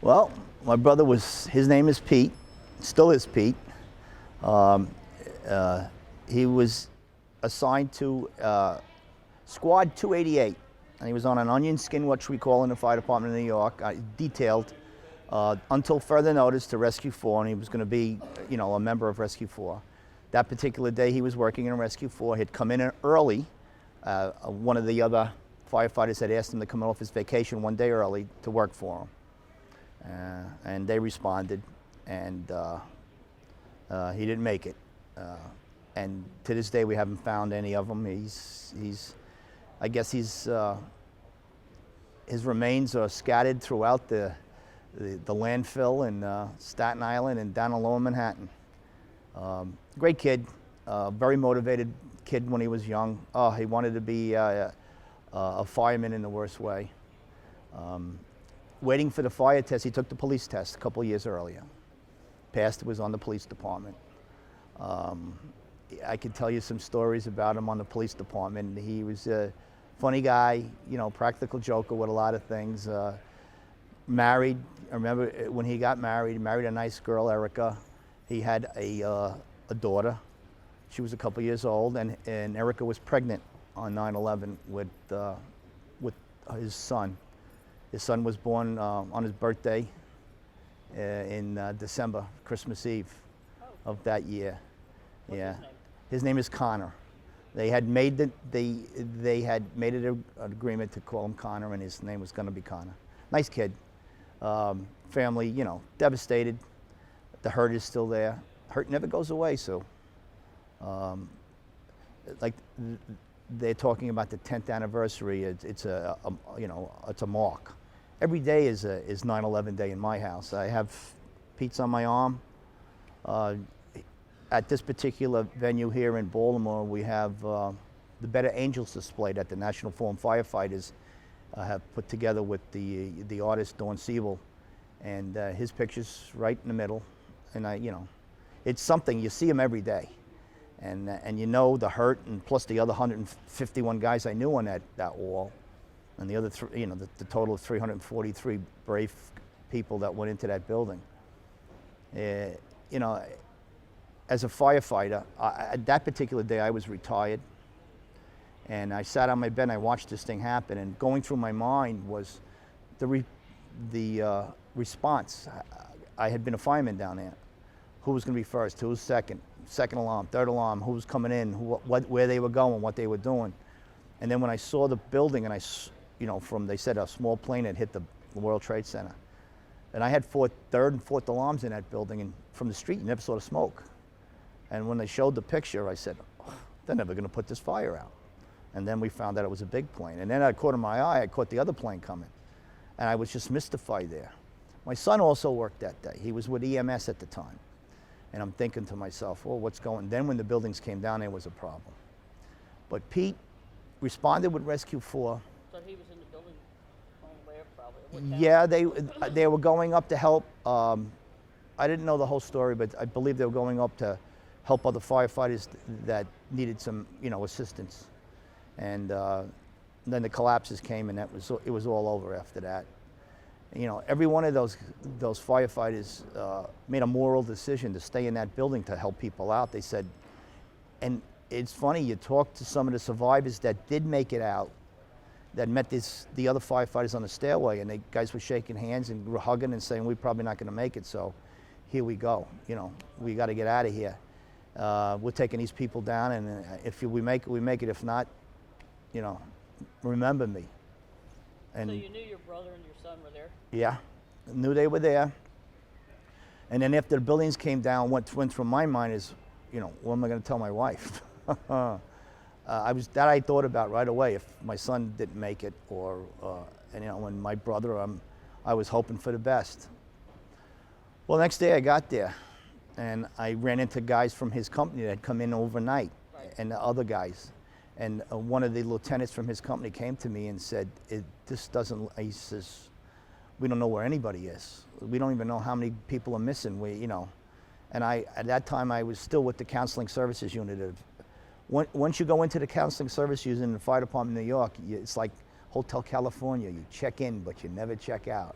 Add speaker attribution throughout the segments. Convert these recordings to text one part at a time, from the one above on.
Speaker 1: Well, my brother his name is Pete, still is Pete. Um, he was assigned to Squad 288, and he was on an onion skin, what we call in the fire department in New York, detailed until further notice to Rescue 4, and he was going to be, a member of Rescue 4. That particular day he was working in Rescue 4. He'd come in early. One of the other firefighters had asked him to come off his vacation one day early to work for him. And they responded, and he didn't make it. And to this day, we haven't found any of him. I guess his remains are scattered throughout the landfill in Staten Island and down in Lower Manhattan. Great kid, very motivated kid when he was young. Oh, he wanted to be a fireman in the worst way. Waiting for the fire test, he took the police test a couple of years earlier. Passed, was on the police department. I could tell you some stories about him on the police department. He was a funny guy, practical joker with a lot of things. Married, I remember when he got married, he married a nice girl, Erica. He had a daughter. She was a couple years old, and Erica was pregnant on 9/11 with his son. His son was born on his birthday in December, Christmas Eve of that year.
Speaker 2: What's
Speaker 1: his name is Connor. They had made an agreement to call him Connor, and his name was going to be Connor. Nice kid. Family, devastated. The hurt is still there. Hurt never goes away. So, like they're talking about the 10th anniversary. It's a mark. Every day is 9/11 day in my house. I have Pete's on my arm. At this particular venue here in Baltimore, we have the Better Angels displayed at the National Forum Firefighters have put together with the artist Dawn Siebel, and his picture's right in the middle. And it's something, you see him every day, and the hurt, and plus the other 151 guys I knew on that wall, and the other the total of 343 brave people that went into that building. As a firefighter, that particular day I was retired, and I sat on my bed and I watched this thing happen, and going through my mind was the response. I had been a fireman down there. Who was going to be first? Who was second? Second alarm, third alarm, who was coming in, where they were going, what they were doing. And then when I saw the building, and they said a small plane had hit the World Trade Center. And I had third and fourth alarms in that building, and from the street you never saw the smoke. And when they showed the picture, I said, oh, they're never going to put this fire out. And then we found out it was a big plane. And then I caught in my eye, I caught the other plane coming. And I was just mystified there. My son also worked that day. He was with EMS at the time. And I'm thinking to myself, well, what's going on? Then when the buildings came down, there was a problem. But Pete responded with Rescue 4.
Speaker 2: So he was in the building on the way up, probably?
Speaker 1: Yeah, they were going up to help. I didn't know the whole story, but I believe they were going up to help other firefighters that needed some, assistance. And then the collapses came, and it was all over after that. Every one of those firefighters made a moral decision to stay in that building to help people out. They said, and it's funny, you talk to some of the survivors that did make it out, that met the other firefighters on the stairway, and the guys were shaking hands and were hugging and saying, we're probably not going to make it, so here we go. We got to get out of here. We're taking these people down, and if we make it, we make it. If not, remember me. And
Speaker 2: so you knew your brother and your son were there?
Speaker 1: Yeah, knew they were there. And then after the buildings came down, what went through my mind is, what am I going to tell my wife? I thought about right away if my son didn't make it, or and my brother, I was hoping for the best. Well, next day I got there, and I ran into guys from his company that had come in overnight,
Speaker 2: Right.
Speaker 1: and the other guys. And one of the lieutenants from his company came to me and said, he says, we don't know where anybody is. We don't even know how many people are missing. And at that time I was still with the counseling services unit. Once you go into the counseling service unit in the fire department in New York, it's like Hotel California. You check in, but you never check out.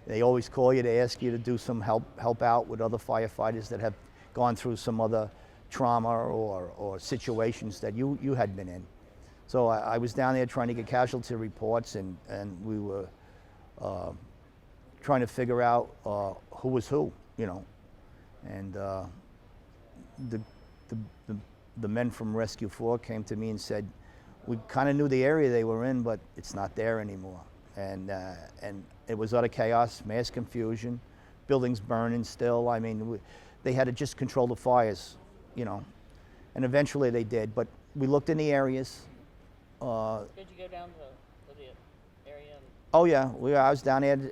Speaker 1: They always call you to ask you to do some help out with other firefighters that have gone through some other trauma or situations that you had been in. So I was down there trying to get casualty reports, and we were trying to figure out who was who, you know. And the men from Rescue 4 came to me and said, we kind of knew the area they were in, but it's not there anymore. And it was utter chaos, mass confusion, buildings burning still. I mean, they had to just control the fires, you know. And eventually they did, but we looked in the areas.
Speaker 2: Did you go down to the area?
Speaker 1: Oh yeah, I was down there.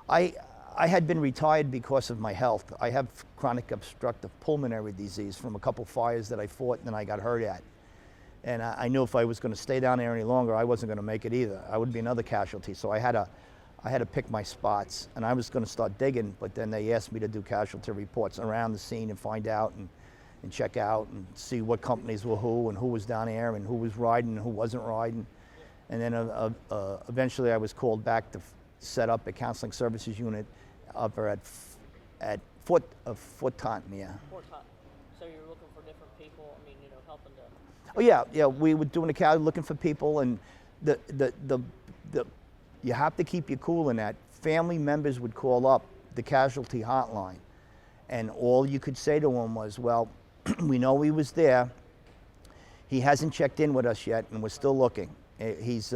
Speaker 1: I had been retired because of my health. I have chronic obstructive pulmonary disease from a couple fires that I fought and then I got hurt at. And I knew if I was going to stay down there any longer, I wasn't going to make it either. I would be another casualty. So I had to pick my spots, and I was going to start digging, but then they asked me to do casualty reports around the scene and find out and check out and see what companies were who and who was down there and who was riding and who wasn't riding. And then eventually I was called back to set up a counseling services unit up at Fort Taunton, yeah.
Speaker 2: Fort Taunton. So you're looking for different people, I mean, you know, helping to...
Speaker 1: Oh yeah, we were doing looking for people, and you have to keep your cool in that. Family members would call up the casualty hotline, and all you could say to them was, well, we know he was there. He hasn't checked in with us yet, and we're still looking. He's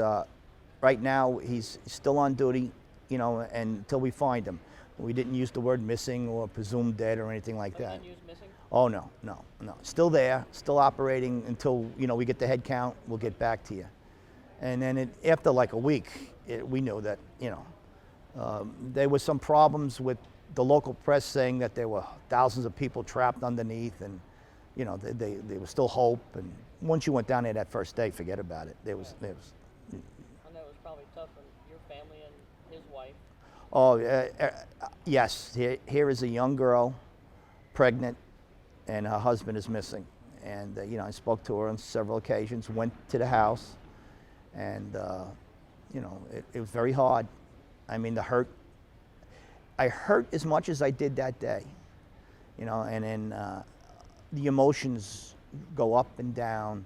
Speaker 1: right now he's still on duty, you know, and until we find him. We didn't use the word missing or presumed dead or anything like that.
Speaker 2: You didn't use missing?
Speaker 1: Oh no. Still there, still operating until, you know, we get the head count. We'll get back to you. And then after like a week, we knew that, you know, there was some problems with the local press saying that there were thousands of people trapped underneath, and you know, there was still hope. And once you went down there that first day, forget about it. There was.
Speaker 2: I know it was probably tough on your family and his wife.
Speaker 1: Oh yes. Here is a young girl, pregnant, and her husband is missing. And you know, I spoke to her on several occasions. Went to the house, and you know, it was very hard. I mean, the hurt. I hurt as much as I did that day, you know, and then the emotions go up and down.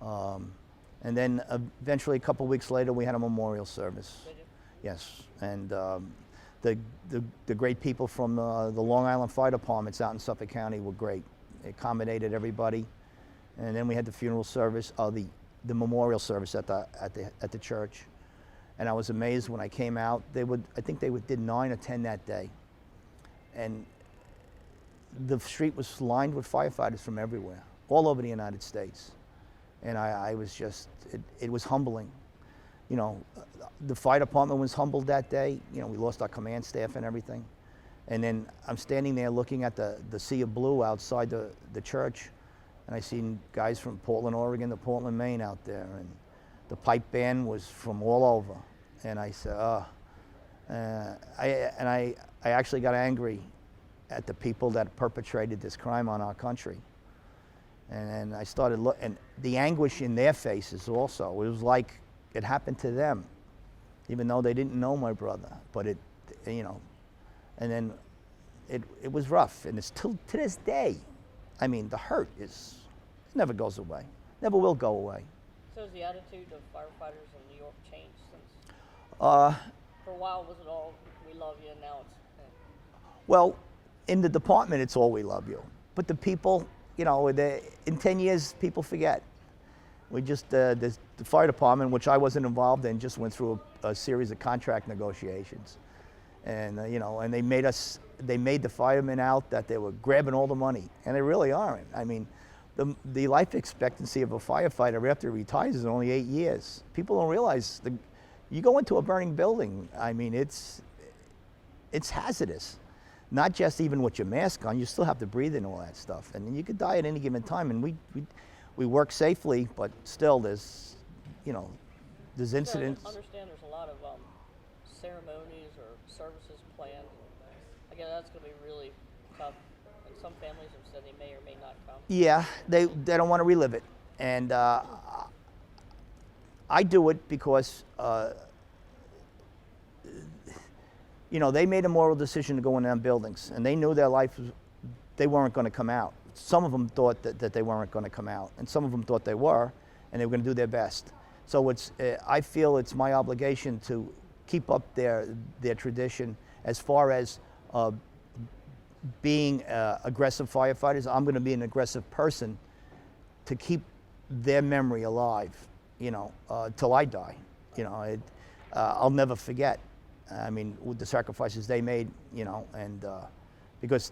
Speaker 1: And then eventually, a couple weeks later, we had a memorial service.
Speaker 2: Did you?
Speaker 1: Yes, and the great people from the Long Island Fire Departments out in Suffolk County were great. They accommodated everybody, and then we had the funeral service, the memorial service at the church. And I was amazed when I came out. I think they did 9 or 10 that day, and the street was lined with firefighters from everywhere, all over the United States. And I was just, it was humbling. You know, the fire department was humbled that day. You know, we lost our command staff and everything. And then I'm standing there looking at the sea of blue outside the church, and I seen guys from Portland, Oregon to Portland, Maine out there, and the pipe band was from all over. And I said, I actually got angry at the people that perpetrated this crime on our country. And I started looking, and the anguish in their faces also. It was like it happened to them, even though they didn't know my brother. But it, you know, and then it was rough, and it's till to this day. I mean, the hurt it never goes away, never will go away.
Speaker 2: So has the attitude of firefighters in New York changed since? For a while, was it all "we love you," and now it's?
Speaker 1: Well, in the department, it's all "we love you," but the people, you know, in 10 years, people forget. We just the fire department, which I wasn't involved in, just went through a series of contract negotiations, and you know, and they made the firemen out that they were grabbing all the money, and they really aren't. I mean, the life expectancy of a firefighter after he retires is only 8 years. People don't realize you go into a burning building. I mean, it's hazardous. Not just even with your mask on, you still have to breathe in all that stuff, and you could die at any given time. And we work safely, but still there's, you know, there's incidents.
Speaker 2: So I understand there's a lot of ceremonies or services planned. I guess that's going to be really tough, and some families have said they may or may not come.
Speaker 1: Yeah, they don't want to relive it, and I do it because you know, they made a moral decision to go in them buildings, and they knew their life was, they weren't going to come out. Some of them thought that they weren't going to come out, and some of them thought they were, and they were going to do their best. So it's, I feel it's my obligation to keep up their tradition as far as being aggressive firefighters. I'm going to be an aggressive person to keep their memory alive, you know, till I die. You know, I'll never forget. I mean, with the sacrifices they made, you know, and because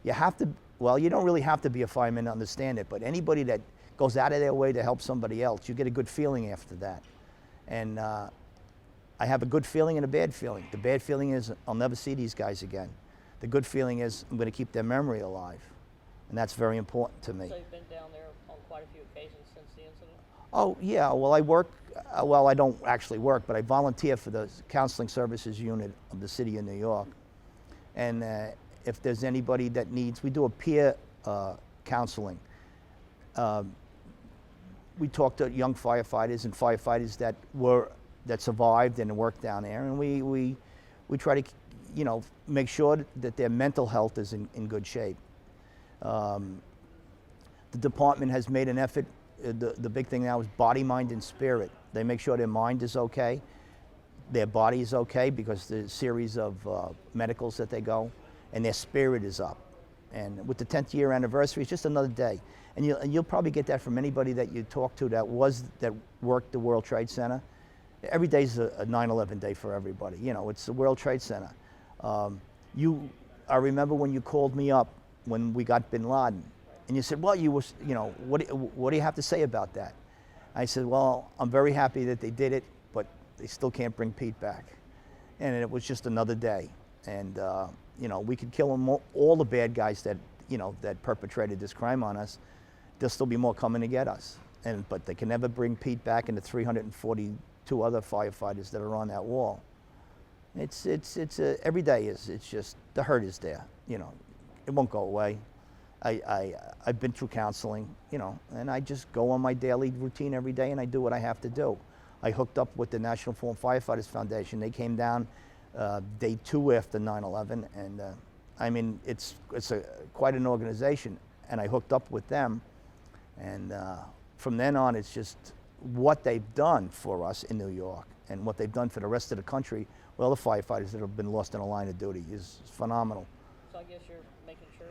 Speaker 1: you have to, well, you don't really have to be a fireman to understand it, but anybody that goes out of their way to help somebody else, you get a good feeling after that. And I have a good feeling and a bad feeling. The bad feeling is I'll never see these guys again. The good feeling is I'm going to keep their memory alive, and that's very important to me.
Speaker 2: So you've been down there on quite a few occasions since the incident?
Speaker 1: Oh, yeah. Well, I work, well, I don't actually work, but I volunteer for the counseling services unit of the city of New York. And if there's anybody that needs, we do a peer counseling. We talk to young firefighters and firefighters that survived and worked down there, and we try to, you know, make sure that their mental health is in good shape. The department has made an effort. The big thing now is body, mind, and spirit. They make sure their mind is okay, their body is okay because there's a series of medicals that they go, and their spirit is up. And with the 10th year anniversary, it's just another day. And you'll probably get that from anybody that you talk to that worked the World Trade Center. Every day's a 9/11 day for everybody. You know, it's the World Trade Center. I remember when you called me up when we got Bin Laden, and you said, well, you know, what do you have to say about that? I said, well, I'm very happy that they did it, but they still can't bring Pete back. And it was just another day. And, you know, we could kill them all the bad guys that, you know, that perpetrated this crime on us. There'll still be more coming to get us. But they can never bring Pete back and the 342 other firefighters that are on that wall. Every day it's just, the hurt is there, you know. It won't go away. I've been through counseling, you know, and I just go on my daily routine every day and I do what I have to do. I hooked up with the National Fallen Firefighters Foundation. They came down day 2 after 9/11, and I mean, it's quite an organization, and I hooked up with them, and from then on, it's just what they've done for us in New York and what they've done for the rest of the country. Well, the firefighters that have been lost in a line of duty is phenomenal.
Speaker 2: So I guess you're making sure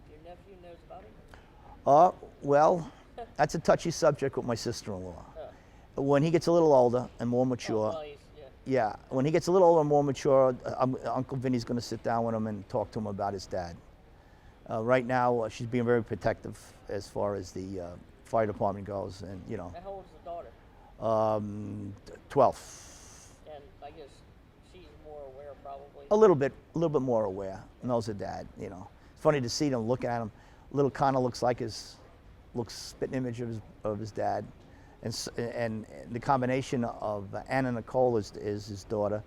Speaker 2: your nephew knows about it?
Speaker 1: Well, that's a touchy subject with my sister-in-law. When he gets a little older and more mature, yeah, when he gets a little older and more mature, Uncle Vinny's going to sit down with him and talk to him about his dad. Right now, she's being very protective as far as the fire department goes, and you know.
Speaker 2: And how old is the daughter?
Speaker 1: 12.
Speaker 2: And I guess she's more aware, probably.
Speaker 1: A little bit more aware. Knows her dad. You know, it's funny to see them, look at him. Little Connor looks like spitting image of his dad, and the combination of Anna Nicole is his daughter.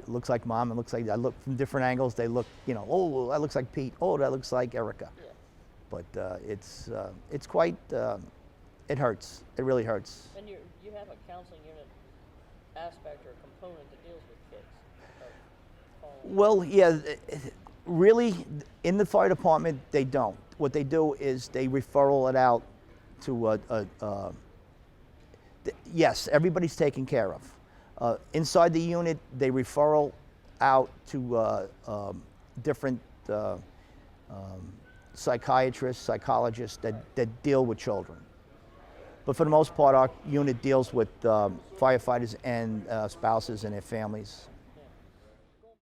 Speaker 1: Looks like mom, and looks like, I look from different angles. They look, you know, oh, that looks like Pete. Oh, that looks like Erica.
Speaker 2: Yeah.
Speaker 1: But it's quite. It hurts. It really hurts.
Speaker 2: And you have a counseling unit aspect or component that deals with kids.
Speaker 1: Well, yeah, really, in the fire department, they don't. What they do is they referral it out to yes, everybody's taken care of. Inside the unit, they referral out to different psychiatrists, psychologists that deal with children. But for the most part, our unit deals with firefighters and spouses and their families.